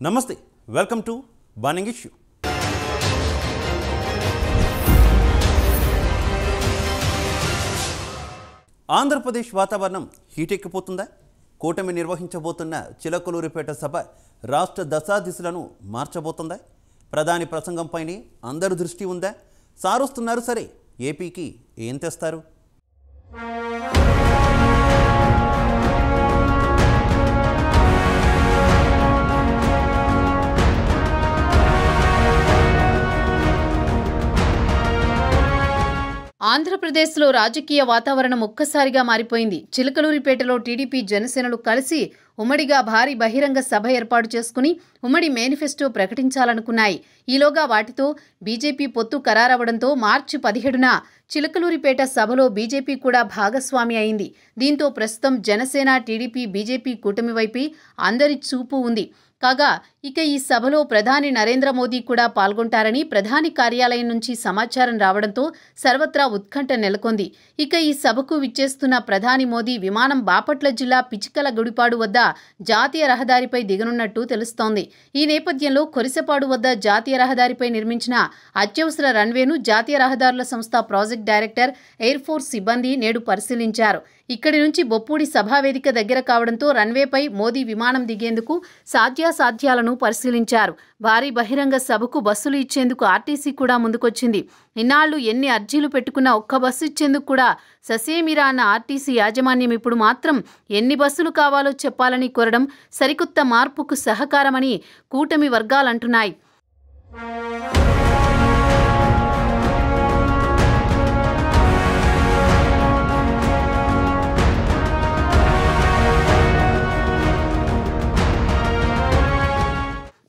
నమస్తే, welcome to burning issue. Andhra Pradesh వాతావరణం హీటెక్కిపోతుందా? కూటమి నిర్వహించబోతున్న చిలకలూరిపేట సభ రాష్ట్ర దశాదిశలను మార్చబోతుందా? ప్రధాని ప్రసంగంపైనే అందరి దృష్టి ఉందా? సారొస్తున్నారు సరే, ఏపీకి ఏం తెస్తారు? ఆంధ్రప్రదేశ్లో రాజకీయ వాతావరణం ఒక్కసారిగా మారిపోయింది. చిలకలూరిపేటలో టీడీపీ జనసేనలు కలిసి ఉమ్మడిగా భారీ బహిరంగ సభ ఏర్పాటు చేసుకుని ఉమ్మడి మేనిఫెస్టో ప్రకటించాలనుకున్నాయి. ఈలోగా వాటితో బీజేపీ పొత్తు ఖరారవడంతో మార్చి 17న చిలకలూరిపేట సభలో బీజేపీ కూడా భాగస్వామి అయింది. దీంతో ప్రస్తుతం జనసేన, టీడీపీ, బీజేపీ కూటమి వైపు అందరి చూపు ఉంది. కాగా ఇక ఈ సభలో ప్రధాని నరేంద్ర మోదీ కూడా పాల్గొంటారని ప్రధాని కార్యాలయం నుంచి సమాచారం రావడంతో సర్వత్రా ఉత్కంఠ నెలకొంది. ఇక ఈ సభకు విచ్చేస్తున్న ప్రధాని మోదీ విమానం బాపట్ల జిల్లా పిచికల గుడిపాడు వద్ద జాతీయ రహదారిపై దిగనున్నట్టు తెలుస్తోంది. ఈ నేపథ్యంలో కొరిసపాడు వద్ద జాతీయ రహదారిపై నిర్మించిన అత్యవసర రన్వేను జాతీయ రహదారుల సంస్థ ప్రాజెక్ట్ డైరెక్టర్ ఎయిర్ ఫోర్స్ సిబ్బంది నేడు పరిశీలించారు. ఇక్కడి నుంచి బొప్పూడి సభావేదిక దగ్గర కావడంతో రన్వేపై మోదీ విమానం దిగేందుకు సాధ్యాసాధ్యాలను పరిశీలించారు. భారీ బహిరంగ సభకు బస్సులు ఇచ్చేందుకు ఆర్టీసీ కూడా ముందుకొచ్చింది. ఇన్నాళ్లు ఎన్ని అర్జీలు పెట్టుకున్నా ఒక్క బస్సు ఇచ్చేందుకు కూడా ససేమిరా అన్న ఆర్టీసీ యాజమాన్యం ఇప్పుడు మాత్రం ఎన్ని బస్సులు కావాలో చెప్పాలని కోరడం సరికొత్త మార్పుకు సహకారమని కూటమి వర్గాలంటున్నాయి.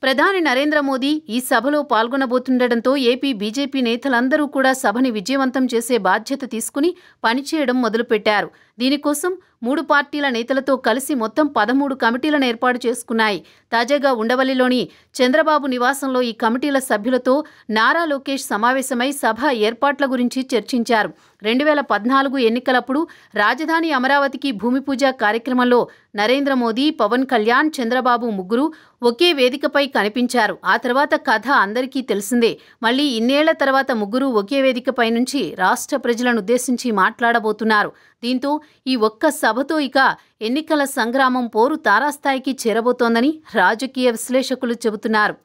ప్రధాని నరేంద్ర మోదీ ఈ సభలో పాల్గొనబోతుండటంతో ఏపీ బీజేపీ నేతలందరూ కూడా సభని విజయవంతం చేసే బాధ్యత తీసుకుని పనిచేయడం మొదలుపెట్టారు. దీనికోసం 3 పార్టీల నేతలతో కలిసి మొత్తం 13 కమిటీలను ఏర్పాటు చేసుకున్నాయి. తాజాగా ఉండవల్లిలోని చంద్రబాబు నివాసంలో ఈ కమిటీల సభ్యులతో నారా లోకేష్ సమావేశమై సభ ఏర్పాట్ల గురించి చర్చించారు. 2014 ఎన్నికలప్పుడు రాజధాని అమరావతికి భూమి పూజ కార్యక్రమంలో నరేంద్ర మోదీ, పవన్ కళ్యాణ్, చంద్రబాబు ముగ్గురు ఒకే వేదికపై కనిపించారు. ఆ తర్వాత కథ అందరికీ తెలిసిందే. మళ్లీ ఇన్నేళ్ల తర్వాత ముగ్గురు ఒకే వేదికపై నుంచి రాష్ట్ర ప్రజలను ఉద్దేశించి మాట్లాడబోతున్నారు. దీంతో ఈ ఒక్క సభతో ఇక ఎన్నికల సంగ్రామం పోరు తారాస్థాయికి చేరబోతోందని రాజకీయ విశ్లేషకులు చెబుతున్నారు.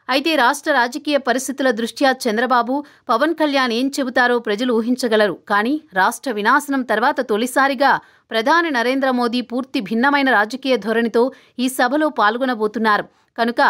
అయితే రాష్ట్ర రాజకీయ పరిస్థితుల దృష్ట్యా చంద్రబాబు, పవన్ కళ్యాణ్ ఏం చెబుతారో ప్రజలు ఊహించగలరు. కానీ రాష్ట్ర వినాశనం తర్వాత తొలిసారిగా ప్రధాని నరేంద్ర మోదీ పూర్తి భిన్నమైన రాజకీయ ధోరణితో ఈ సభలో పాల్గొనబోతున్నారు. కనుక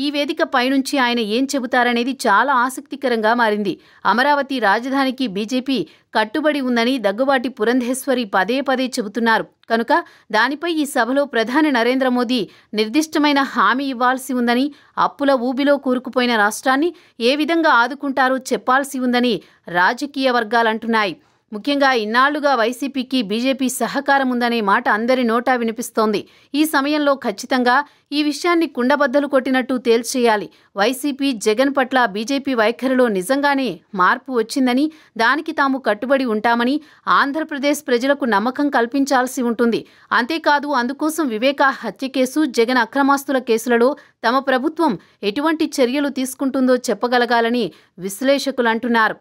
ఈ వేదిక పైనుంచి ఆయన ఏం చెబుతారనేది చాలా ఆసక్తికరంగా మారింది. అమరావతి రాజధానికి బీజేపీ కట్టుబడి ఉందని దగ్గుబాటి పురంధేశ్వరి పదే పదే చెబుతున్నారు. కనుక దానిపై ఈ సభలో ప్రధాని నరేంద్ర మోదీ నిర్దిష్టమైన హామీ ఇవ్వాల్సి ఉందని, అప్పుల ఊబిలో కూరుకుపోయిన రాష్ట్రాన్ని ఏ విధంగా ఆదుకుంటారో చెప్పాల్సి ఉందని రాజకీయ వర్గాలంటున్నాయి. ముఖ్యంగా ఇన్నాళ్లుగా వైసీపీకి బీజేపీ సహకారం ఉందనే మాట అందరి నోటా వినిపిస్తోంది. ఈ సమయంలో ఖచ్చితంగా ఈ విషయాన్ని కుండబద్దలు కొట్టినట్టు తేల్చేయాలి. వైసీపీ, జగన్ పట్ల బీజేపీ వైఖరిలో నిజంగానే మార్పు వచ్చిందని, దానికి తాము కట్టుబడి ఉంటామని ఆంధ్రప్రదేశ్ ప్రజలకు నమ్మకం కల్పించాల్సి ఉంటుంది. అంతేకాదు, అందుకోసం వివేక హత్య కేసు, జగన్ అక్రమాస్తుల కేసులలో తమ ప్రభుత్వం ఎటువంటి చర్యలు తీసుకుంటుందో చెప్పగలగాలని విశ్లేషకులు అంటున్నారు.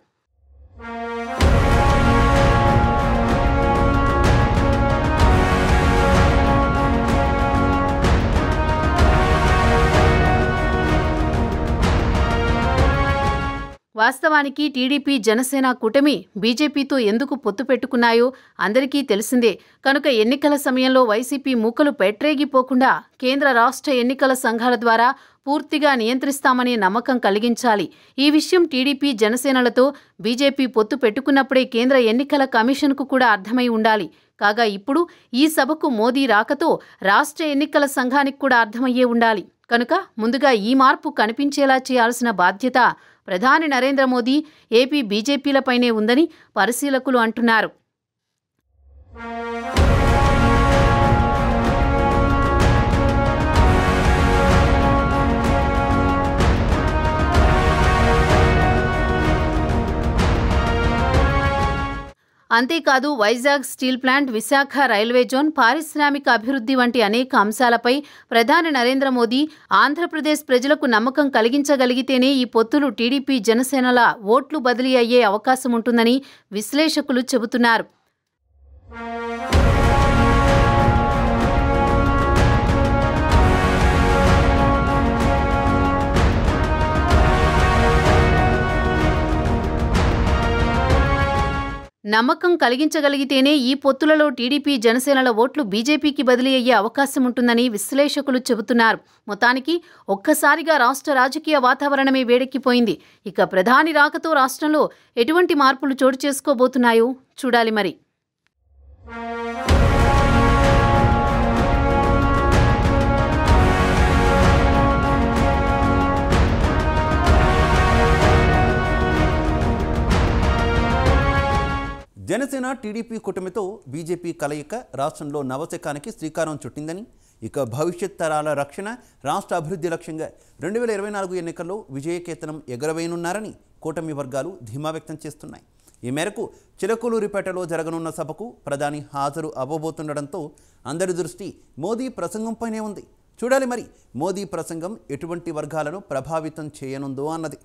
వాస్తవానికి టీడీపీ, జనసేన కూటమి బీజేపీతో ఎందుకు పొత్తు పెట్టుకున్నాయో అందరికీ తెలిసిందే. కనుక ఎన్నికల సమయంలో వైసీపీ మూకలు పెట్టరేగిపోకుండా కేంద్ర, రాష్ట్ర ఎన్నికల సంఘాల ద్వారా పూర్తిగా నియంత్రిస్తామనే నమ్మకం కలిగించాలి. ఈ విషయం టీడీపీ, జనసేనలతో బీజేపీ పొత్తు పెట్టుకున్నప్పుడే కేంద్ర ఎన్నికల కమిషన్కు కూడా అర్థమై ఉండాలి. కాగా ఇప్పుడు ఈ సభకు మోదీ రాకతో రాష్ట్ర ఎన్నికల సంఘానికి కూడా అర్థమయ్యే ఉండాలి. కనుక ముందుగా ఈ మార్పు కనిపించేలా చేయాల్సిన బాధ్యత ప్రధాని నరేంద్ర మోదీ, ఏపీ బీజేపీలపైనే ఉందని పరిశీలకులు అంటున్నారు. అంతేకాదు Vizag steel plant, Visakha railway zone, పారిశ్రామిక అభివృద్ధి వంటి అనేక అంశాలపై ప్రధాని నరేంద్ర మోదీ ఆంధ్రప్రదేశ్ ప్రజలకు నమ్మకం కలిగించగలిగితేనే ఈ పొత్తులు టీడీపీ జనసేనల ఓట్లు బదిలీ అయ్యే అవకాశం ఉంటుందని విశ్లేషకులు చెబుతున్నారు. నమ్మకం కలిగించగలిగితేనే ఈ పొత్తులలో టీడీపీ జనసేనల ఓట్లు బీజేపీకి బదిలీ అయ్యే అవకాశం ఉంటుందని విశ్లేషకులు చెబుతున్నారు. మొత్తానికి ఒక్కసారిగా రాష్ట్ర రాజకీయ వాతావరణమే వేడెక్కిపోయింది. ఇక ప్రధాని రాకతో రాష్ట్రంలో ఎటువంటి మార్పులు చోటు చేసుకోబోతున్నాయో చూడాలి మరి. జనసేన టీడీపీ కూటమితో బీజేపీ కలయిక రాష్ట్రంలో నవశకానికి శ్రీకారం చుట్టిందని, ఇక భవిష్యత్ తరాల రక్షణ, రాష్ట్ర అభివృద్ధి లక్ష్యంగా 2024 ఎన్నికల్లో విజయకేతనం ఎగరవేయనున్నారని కూటమి వర్గాలు ధీమా వ్యక్తం చేస్తున్నాయి. ఈ మేరకు చిలకలూరిపేటలో జరగనున్న సభకు ప్రధాని హాజరు అవ్వబోతుండడంతో అందరి దృష్టి మోదీ ప్రసంగంపైనే ఉంది. చూడాలి మరి మోదీ ప్రసంగం ఎటువంటి వర్గాలను ప్రభావితం చేయనుందో అన్నది.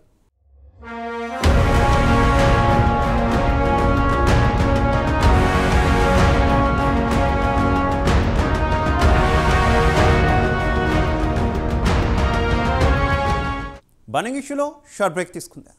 బనంగిషులో షార్ట్ బ్రేక్ తీసుకుందాం.